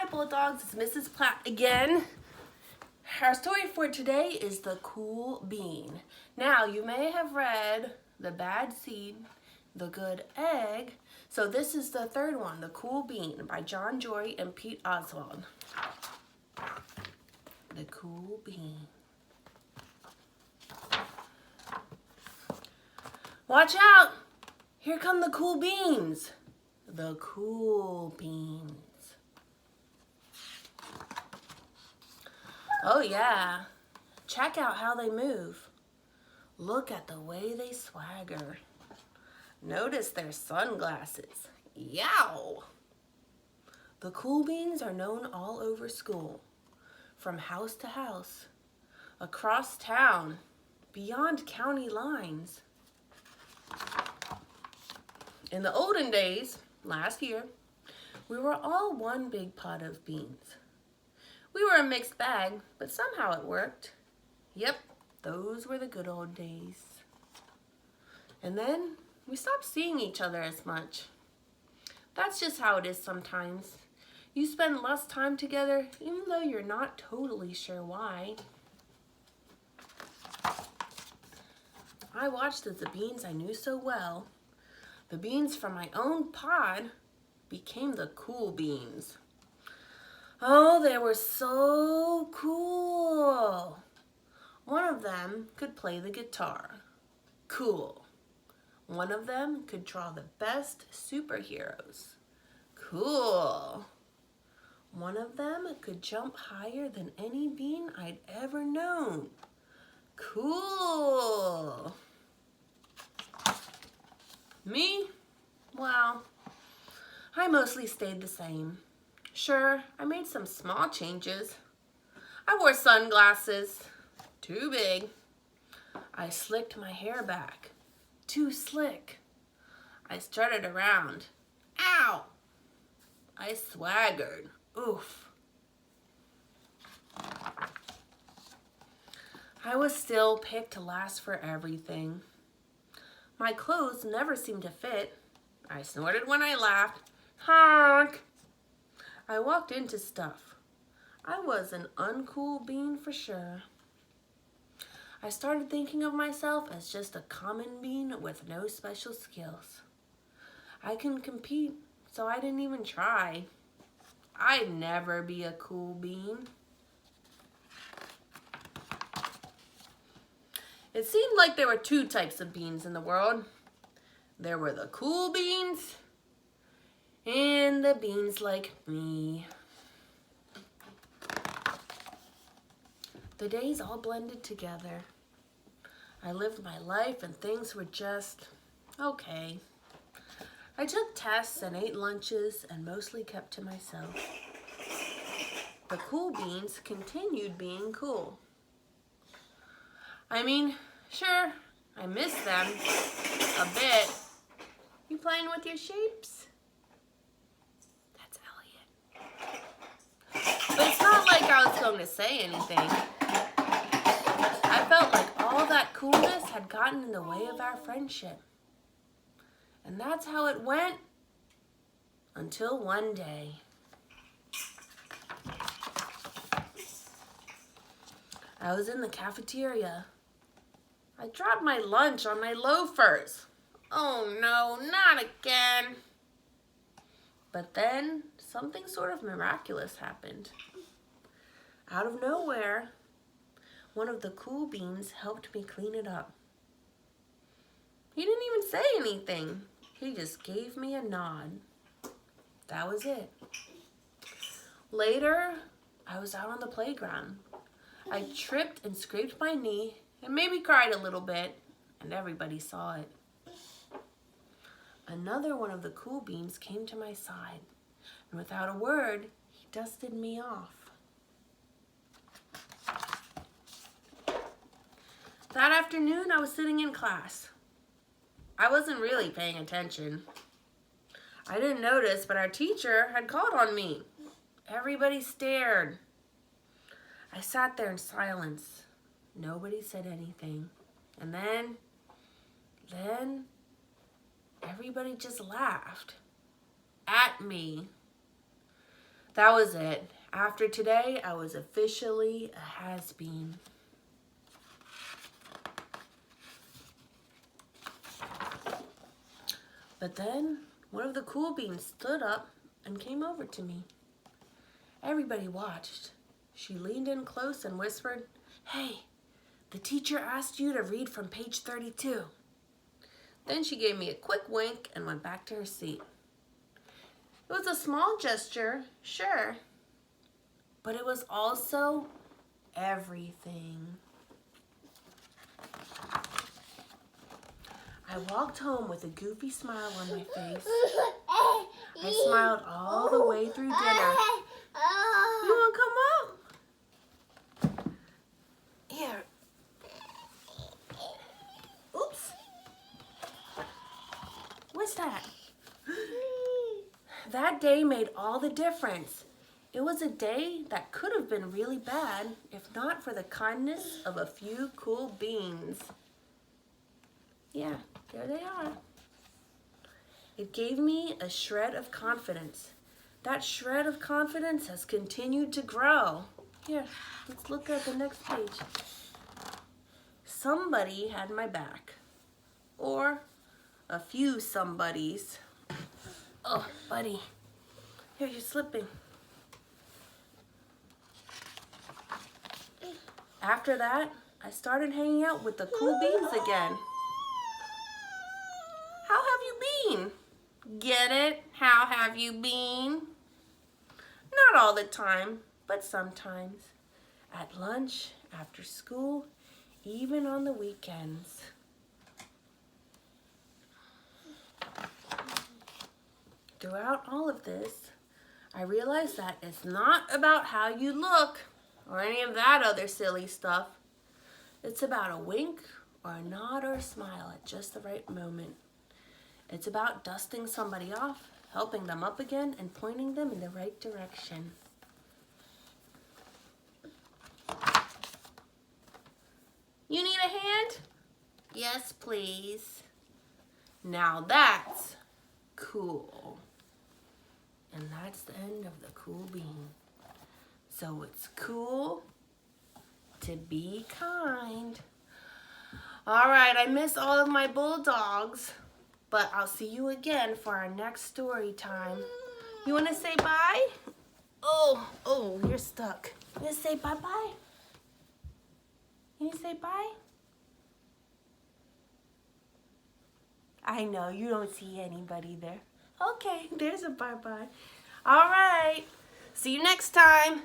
Hi Bulldogs, it's Mrs. Platt again. Our story for today is The Cool Bean. Now, you may have read The Bad Seed, The Good Egg, so this is the third one, The Cool Bean by John Jory and Pete Oswald. The Cool Bean. Watch out! Here come the cool beans. The cool beans. Oh yeah, check out how they move. Look at the way they swagger. Notice their sunglasses. Yow! The cool beans are known all over school, from house to house, across town, beyond county lines. In the olden days, last year, we were all one big pot of beans. We were a mixed bag, but somehow it worked. Yep, those were the good old days. And then we stopped seeing each other as much. That's just how it is sometimes. You spend less time together, even though you're not totally sure why. I watched as the beans I knew so well, the beans from my own pod, became the cool beans. Oh, they were so cool. One of them could play the guitar. Cool. One of them could draw the best superheroes. Cool. One of them could jump higher than any bean I'd ever known. Cool. Me? Well, I mostly stayed the same. Sure, I made some small changes. I wore sunglasses, too big. I slicked my hair back, too slick. I strutted around. Ow! I swaggered. Oof. I was still picked to last for everything. My clothes never seemed to fit. I snorted when I laughed. Honk! I walked into stuff. I was an uncool bean for sure. I started thinking of myself as just a common bean with no special skills. I couldn't compete, so I didn't even try. I'd never be a cool bean. It seemed like there were two types of beans in the world. There were the cool beans and the beans like me. The days all blended together. I lived my life and things were just okay. I took tests and ate lunches and mostly kept to myself. The cool beans continued being cool. I mean, sure, I miss them a bit. You playing with your shapes? That's Elliot. But it's not like I was going to say anything. I felt like all that coolness had gotten in the way of our friendship. And that's how it went until one day. I was in the cafeteria. I dropped my lunch on my loafers. Oh no, not again. But then something sort of miraculous happened. Out of nowhere, one of the cool beans helped me clean it up. He didn't even say anything. He just gave me a nod. That was it. Later, I was out on the playground. I tripped and scraped my knee and maybe cried a little bit, and everybody saw it. Another one of the cool beans came to my side, and without a word, he dusted me off. That afternoon, I was sitting in class. I wasn't really paying attention. I didn't notice, but our teacher had called on me. Everybody stared. I sat there in silence. Nobody said anything. And then everybody just laughed at me. That was it. After today, I was officially a has-been. But then, one of the cool beans stood up and came over to me. Everybody watched. She leaned in close and whispered, "Hey, the teacher asked you to read from page 32. Then she gave me a quick wink and went back to her seat. It was a small gesture, sure, but it was also everything. I walked home with a goofy smile on my face. I smiled all the way through dinner. You want to come up? Here. Oops. What's that? That day made all the difference. It was a day that could have been really bad if not for the kindness of a few cool beans. Yeah, there they are. It gave me a shred of confidence. That shred of confidence has continued to grow. Here, let's look at the next page. Somebody had my back. Or a few somebodies. Oh, buddy. Here, you're slipping. After that, I started hanging out with the cool beans again. How have you been? Get it? How have you been? Not all the time, but sometimes. At lunch, after school, even on the weekends. Throughout all of this, I realized that it's not about how you look or any of that other silly stuff. It's about a wink or a nod or a smile at just the right moment. It's about dusting somebody off, helping them up again, and pointing them in the right direction. You need a hand? Yes, please. Now that's cool. And that's the end of the cool bean. So it's cool to be kind. All right, I miss all of my bulldogs, but I'll see you again for our next story time. You want to say bye? Oh, you're stuck. You want to say bye-bye? You say bye? I know, you don't see anybody there. Okay, there's a bye-bye. All right, see you next time.